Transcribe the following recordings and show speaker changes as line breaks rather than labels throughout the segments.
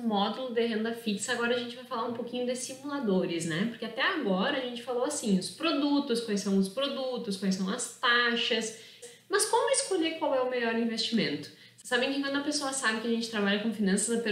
módulo de renda fixa, agora a gente vai falar um pouquinho de simuladores, né? Porque até agora a gente falou assim, os produtos, quais são os produtos, quais são as taxas, mas como escolher qual é o melhor investimento? Vocês sabem que quando a pessoa sabe que a gente trabalha com finanças,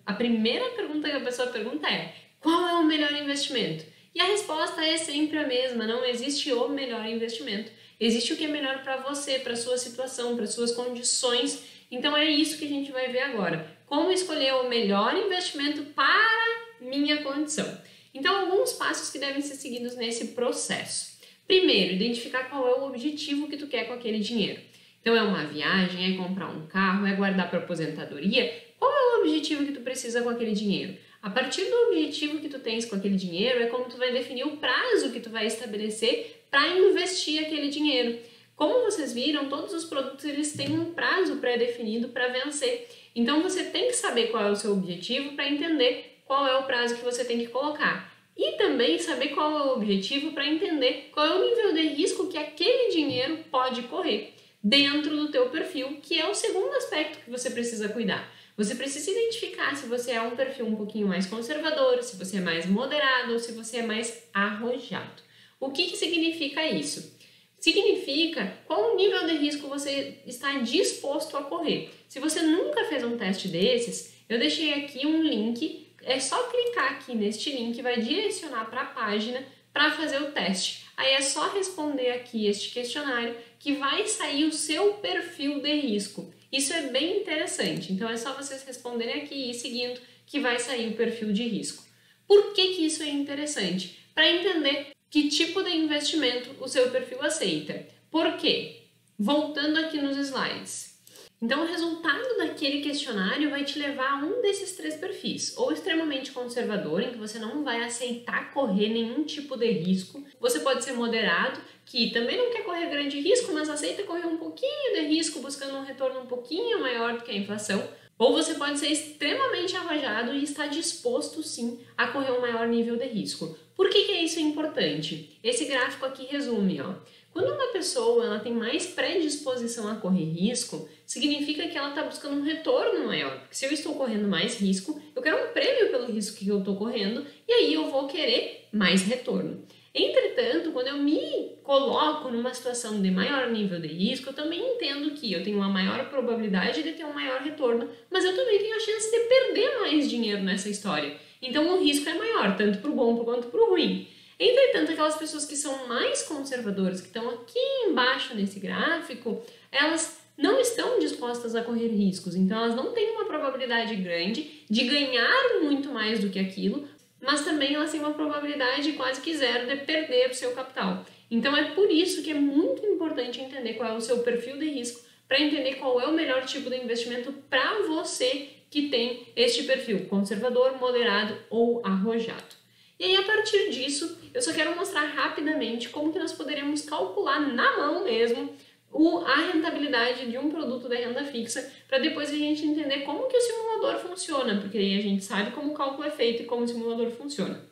a primeira pergunta que a pessoa pergunta é: qual é o melhor investimento? E a resposta é sempre a mesma, não existe o melhor investimento. Existe o que é melhor para você, para sua situação, para suas condições. Então é isso que a gente vai ver agora. Como escolher o melhor investimento para minha condição. Então, alguns passos que devem ser seguidos nesse processo. Primeiro, identificar qual é o objetivo que tu quer com aquele dinheiro. Então, é uma viagem, é comprar um carro, é guardar para aposentadoria? Qual é o objetivo que tu precisa com aquele dinheiro? A partir do objetivo que tu tens com aquele dinheiro, é como tu vai definir o prazo que tu vai estabelecer para investir aquele dinheiro. Como vocês viram, todos os produtos eles têm um prazo pré-definido para vencer. Então, você tem que saber qual é o seu objetivo para entender qual é o prazo que você tem que colocar. E também saber qual é o objetivo para entender qual é o nível de risco que aquele dinheiro pode correr dentro do teu perfil, que é o segundo aspecto que você precisa cuidar. Você precisa identificar se você é um perfil um pouquinho mais conservador, se você é mais moderado ou se você é mais arrojado. O que significa isso? Significa qual o nível de risco você está disposto a correr. Se você nunca fez um teste desses, eu deixei aqui um link, é só clicar aqui neste link, vai direcionar para a página para fazer o teste. Aí é só responder aqui este questionário que vai sair o seu perfil de risco. Isso é bem interessante, então é só vocês responderem aqui e ir seguindo que vai sair o perfil de risco. Por que isso é interessante? Para entender que tipo de investimento o seu perfil aceita. Por quê? Voltando aqui nos slides. Então, o resultado daquele questionário vai te levar a um desses três perfis. Ou extremamente conservador, em que você não vai aceitar correr nenhum tipo de risco. Você pode ser moderado, que também não quer correr grande risco, mas aceita correr um pouquinho de risco, buscando um retorno um pouquinho maior do que a inflação. Ou você pode ser extremamente arrojado e estar disposto, sim, a correr um maior nível de risco. Por que isso é importante? Esse gráfico aqui resume, ó. Quando uma pessoa ela tem mais predisposição a correr risco, significa que ela está buscando um retorno maior. Porque se eu estou correndo mais risco, eu quero um prêmio pelo risco que eu estou correndo e aí eu vou querer mais retorno. Entretanto, quando eu me coloco numa situação de maior nível de risco, eu também entendo que eu tenho uma maior probabilidade de ter um maior retorno, mas eu também tenho a chance de perder mais dinheiro nessa história. Então o risco é maior, tanto para o bom quanto para o ruim. Entretanto, aquelas pessoas que são mais conservadoras, que estão aqui embaixo nesse gráfico, elas não estão dispostas a correr riscos, então elas não têm uma probabilidade grande de ganhar muito mais do que aquilo, mas também elas têm uma probabilidade quase que zero de perder o seu capital. Então é por isso que é muito importante entender qual é o seu perfil de risco, para entender qual é o melhor tipo de investimento para você que tem este perfil conservador, moderado ou arrojado. E aí, a partir disso, eu só quero mostrar rapidamente como que nós poderemos calcular na mão mesmo a rentabilidade de um produto de renda fixa, para depois a gente entender como que o simulador funciona, porque aí a gente sabe como o cálculo é feito e como o simulador funciona.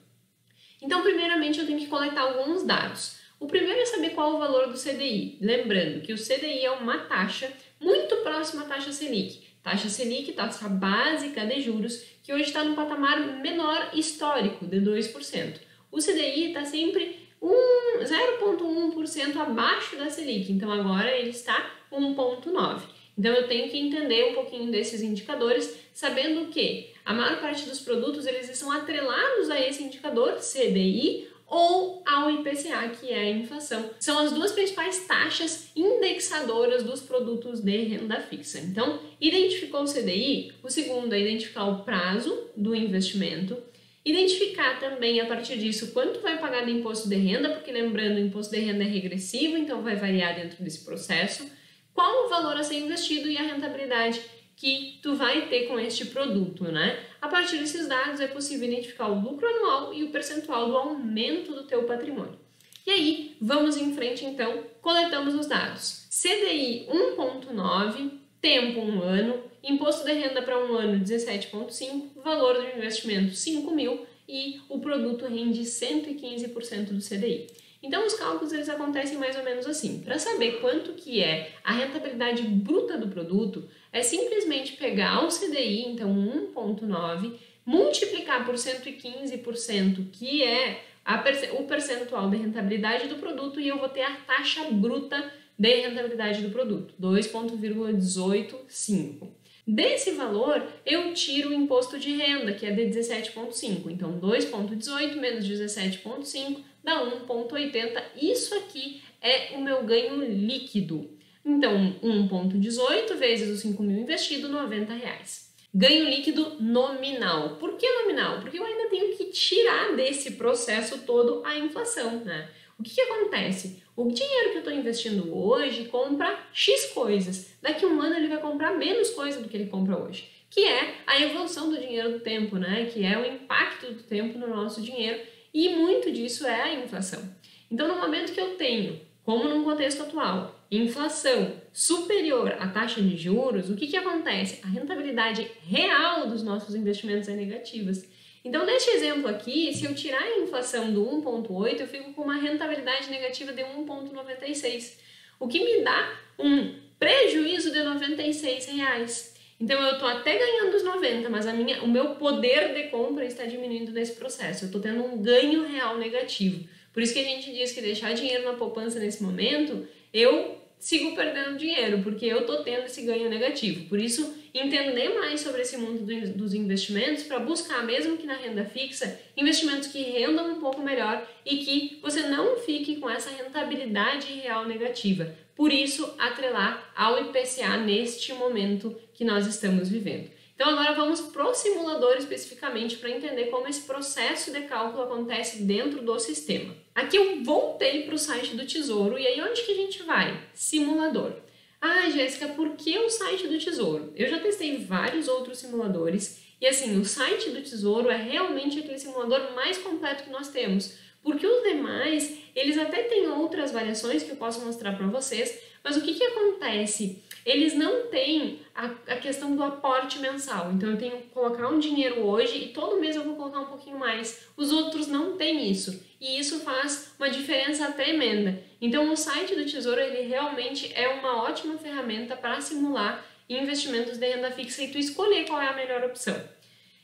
Então, primeiramente, eu tenho que coletar alguns dados. O primeiro é saber qual é o valor do CDI. Lembrando que o CDI é uma taxa muito próxima à taxa Selic. Taxa Selic, taxa básica de juros, que hoje está no patamar menor histórico, de 2%. O CDI está sempre 0,1% abaixo da Selic, então agora ele está 1,9%. Então eu tenho que entender um pouquinho desses indicadores, sabendo que a maior parte dos produtos eles estão atrelados a esse indicador CDI ou ao IPCA, que é a inflação. São as duas principais taxas indexadoras dos produtos de renda fixa. Então, identificou o CDI, o segundo é identificar o prazo do investimento, identificar também a partir disso quanto vai pagar de imposto de renda, porque lembrando, o imposto de renda é regressivo, então vai variar dentro desse processo, qual o valor a ser investido e a rentabilidade que tu vai ter com este produto, né? A partir desses dados é possível identificar o lucro anual e o percentual do aumento do teu patrimônio. E aí, vamos em frente então, coletamos os dados. CDI 1,9, tempo 1 ano, imposto de renda para 1 ano 17,5, valor do investimento 5.000 e o produto rende 115% do CDI. Então os cálculos eles acontecem mais ou menos assim. Para saber quanto que é a rentabilidade bruta do produto, é simplesmente pegar o CDI, então 1,9, multiplicar por 115%, que é o percentual de rentabilidade do produto, e eu vou ter a taxa bruta de rentabilidade do produto, 2,185. Desse valor, eu tiro o imposto de renda, que é de 17,5. Então, 2,18 menos 17,5 dá 1,80. Isso aqui é o meu ganho líquido. Então, 1,18 vezes os 5 mil investido, R$90. Ganho líquido nominal. Por que nominal? Porque eu ainda tenho que tirar desse processo todo a inflação, né? O que acontece? O dinheiro que eu estou investindo hoje compra X coisas. Daqui a um ano ele vai comprar menos coisa do que ele compra hoje. Que é a evolução do dinheiro do tempo, né? Que é o impacto do tempo no nosso dinheiro. E muito disso é a inflação. Então, no momento que eu tenho, como num contexto atual, inflação superior à taxa de juros, o que acontece? A rentabilidade real dos nossos investimentos é negativa. Então, neste exemplo aqui, se eu tirar a inflação do 1,8, eu fico com uma rentabilidade negativa de 1,96, o que me dá um prejuízo de R$96. Então, eu estou até ganhando os 90, mas o meu poder de compra está diminuindo nesse processo. Eu estou tendo um ganho real negativo. Por isso que a gente diz que deixar dinheiro na poupança nesse momento, eu sigo perdendo dinheiro, porque eu estou tendo esse ganho negativo. Por isso, entender mais sobre esse mundo dos investimentos para buscar, mesmo que na renda fixa, investimentos que rendam um pouco melhor e que você não fique com essa rentabilidade real negativa. Por isso, atrelar ao IPCA neste momento que nós estamos vivendo. Então agora vamos para o simulador especificamente para entender como esse processo de cálculo acontece dentro do sistema. Aqui eu voltei para o site do Tesouro e aí onde que a gente vai? Simulador. Ah, Jéssica, por que o site do Tesouro? Eu já testei vários outros simuladores e assim, o site do Tesouro é realmente aquele simulador mais completo que nós temos, porque os demais, eles até têm outras variações que eu posso mostrar para vocês, mas o que acontece? Eles não têm a questão do aporte mensal, então eu tenho que colocar um dinheiro hoje e todo mês eu vou colocar um pouquinho mais. Os outros não têm isso e isso faz uma diferença tremenda. Então o site do Tesouro ele realmente é uma ótima ferramenta para simular investimentos de renda fixa e tu escolher qual é a melhor opção.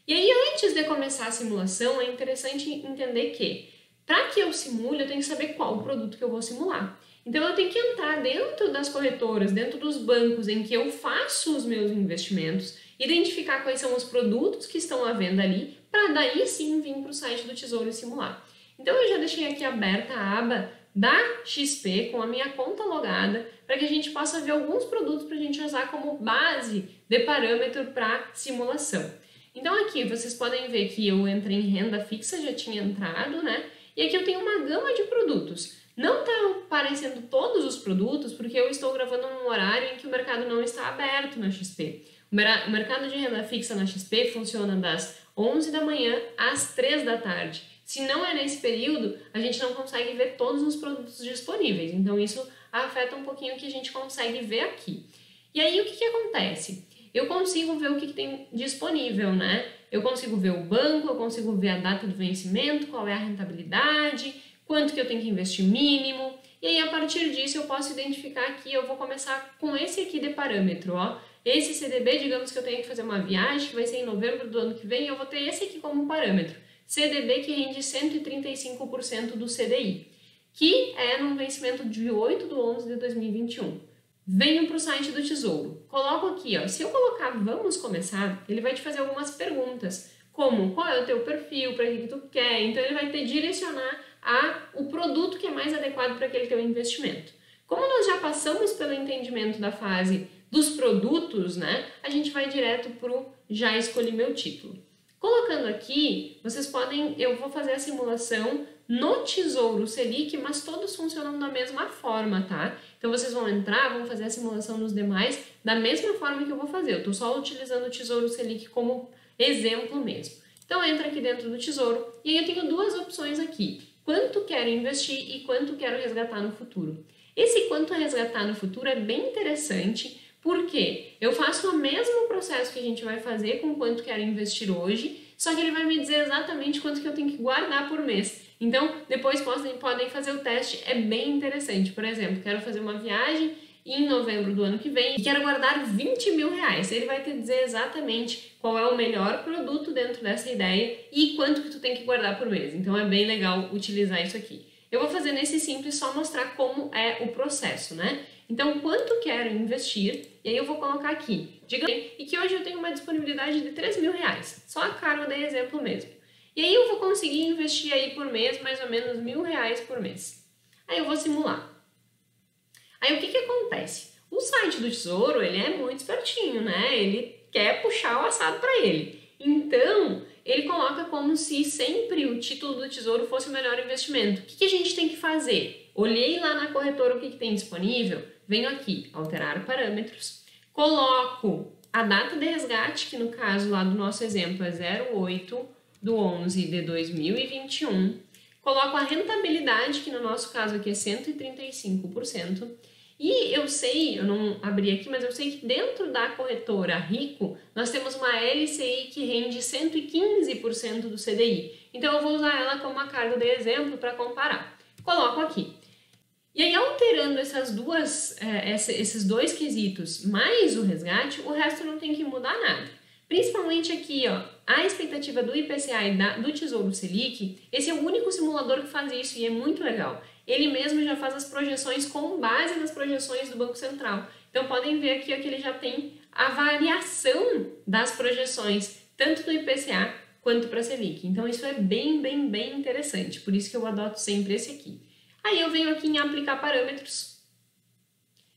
E aí antes de começar a simulação é interessante entender que para que eu simule eu tenho que saber qual o produto que eu vou simular. Então eu tenho que entrar dentro das corretoras, dentro dos bancos em que eu faço os meus investimentos, identificar quais são os produtos que estão à venda ali, para daí sim vir para o site do Tesouro e simular. Então eu já deixei aqui aberta a aba da XP com a minha conta logada, para que a gente possa ver alguns produtos para a gente usar como base de parâmetro para simulação. Então aqui vocês podem ver que eu entrei em renda fixa, já tinha entrado, né? E aqui eu tenho uma gama de produtos. Não está aparecendo todos os produtos porque eu estou gravando num horário em que o mercado não está aberto na XP. O mercado de renda fixa na XP funciona das 11 da manhã às 3 da tarde. Se não é nesse período, a gente não consegue ver todos os produtos disponíveis. Então isso afeta um pouquinho o que a gente consegue ver aqui. E aí o que acontece? Eu consigo ver o que tem disponível, né? Eu consigo ver o banco, eu consigo ver a data do vencimento, qual é a rentabilidade, quanto que eu tenho que investir mínimo, e aí a partir disso eu posso identificar aqui, eu vou começar com esse aqui de parâmetro, ó. Esse CDB, digamos que eu tenho que fazer uma viagem, que vai ser em novembro do ano que vem, eu vou ter esse aqui como parâmetro. CDB que rende 135% do CDI, que é num vencimento de 8/11/2021. Venho para o site do Tesouro, coloco aqui, ó, se eu colocar vamos começar, ele vai te fazer algumas perguntas, como qual é o teu perfil, para que tu quer, então ele vai te direcionar o produto que é mais adequado para aquele teu investimento. Como nós já passamos pelo entendimento da fase dos produtos, né, a gente vai direto para o já escolhi meu título. Colocando aqui, eu vou fazer a simulação no Tesouro Selic, mas todos funcionam da mesma forma, tá? Então vocês vão entrar, vão fazer a simulação nos demais da mesma forma que eu vou fazer. Eu estou só utilizando o Tesouro Selic como exemplo mesmo. Então entra aqui dentro do Tesouro e aí eu tenho duas opções aqui. Quanto quero investir e quanto quero resgatar no futuro. Esse quanto resgatar no futuro é bem interessante porque eu faço o mesmo processo que a gente vai fazer com quanto quero investir hoje, só que ele vai me dizer exatamente quanto que eu tenho que guardar por mês. Então, depois podem fazer o teste, é bem interessante. Por exemplo, quero fazer uma viagem em novembro do ano que vem e quero guardar 20 mil reais. Ele vai te dizer exatamente qual é o melhor produto dentro dessa ideia e quanto que tu tem que guardar por mês. Então, é bem legal utilizar isso aqui. Eu vou fazer nesse simples só mostrar como é o processo, né? Então, quanto quero investir, e aí eu vou colocar aqui, e que hoje eu tenho uma disponibilidade de 3 mil reais, só a cara eu dei exemplo mesmo. E aí eu vou conseguir investir aí por mês mais ou menos R$1.000 por mês. Aí eu vou simular. Aí o que acontece? O site do Tesouro, ele é muito espertinho, né? Ele quer puxar o assado para ele. Então, ele coloca como se sempre o título do Tesouro fosse o melhor investimento. O que a gente tem que fazer? Olhei lá na corretora o que tem disponível, venho aqui, alterar parâmetros, coloco a data de resgate, que no caso lá do nosso exemplo é 08/11/2021, coloco a rentabilidade, que no nosso caso aqui é 135%, e eu sei, eu não abri aqui, mas eu sei que dentro da corretora Rico, nós temos uma LCI que rende 115% do CDI. Então eu vou usar ela como uma carga de exemplo para comparar. Coloco aqui. E aí, alterando esses dois quesitos mais o resgate, o resto não tem que mudar nada. Principalmente aqui, ó, a expectativa do IPCA e do Tesouro Selic, esse é o único simulador que faz isso e é muito legal. Ele mesmo já faz as projeções com base nas projeções do Banco Central. Então, podem ver aqui ó, que ele já tem a variação das projeções, tanto do IPCA quanto para a Selic. Então, isso é bem interessante. Por isso que eu adoto sempre esse aqui. Aí eu venho aqui em aplicar parâmetros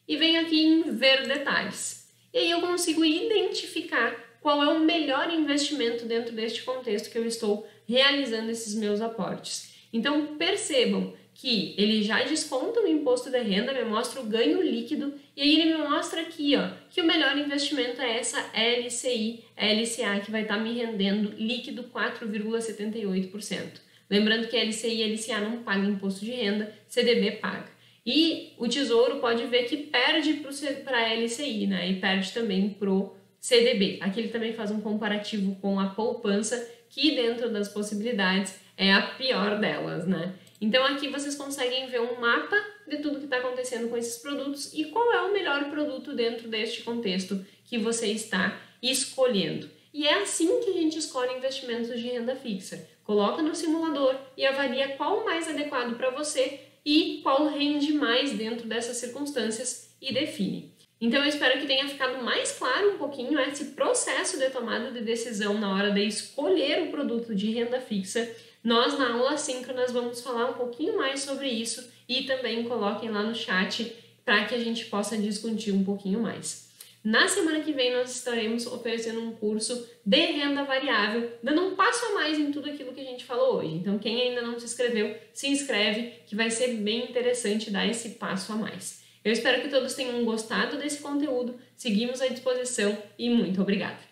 e venho aqui em ver detalhes. E aí eu consigo identificar qual é o melhor investimento dentro deste contexto que eu estou realizando esses meus aportes. Então percebam que ele já desconta o imposto de renda, me mostra o ganho líquido e aí ele me mostra aqui ó, que o melhor investimento é essa LCI, LCA, que vai estar me rendendo líquido 4,78%. Lembrando que a LCI e a LCA não pagam imposto de renda, CDB paga. E o Tesouro pode ver que perde para a LCI, né? E perde também para o CDB. Aqui ele também faz um comparativo com a poupança, que dentro das possibilidades é a pior delas, né? Então aqui vocês conseguem ver um mapa de tudo que está acontecendo com esses produtos e qual é o melhor produto dentro deste contexto que você está escolhendo. E é assim que a gente escolhe investimentos de renda fixa. Coloca no simulador e avalia qual o mais adequado para você e qual rende mais dentro dessas circunstâncias e define. Então eu espero que tenha ficado mais claro um pouquinho esse processo de tomada de decisão na hora de escolher o produto de renda fixa. Nós na aula síncronas vamos falar um pouquinho mais sobre isso e também coloquem lá no chat para que a gente possa discutir um pouquinho mais. Na semana que vem nós estaremos oferecendo um curso de renda variável, dando um passo a mais em tudo aquilo que a gente falou hoje. Então quem ainda não se inscreveu, se inscreve, que vai ser bem interessante dar esse passo a mais. Eu espero que todos tenham gostado desse conteúdo, seguimos à disposição e muito obrigada!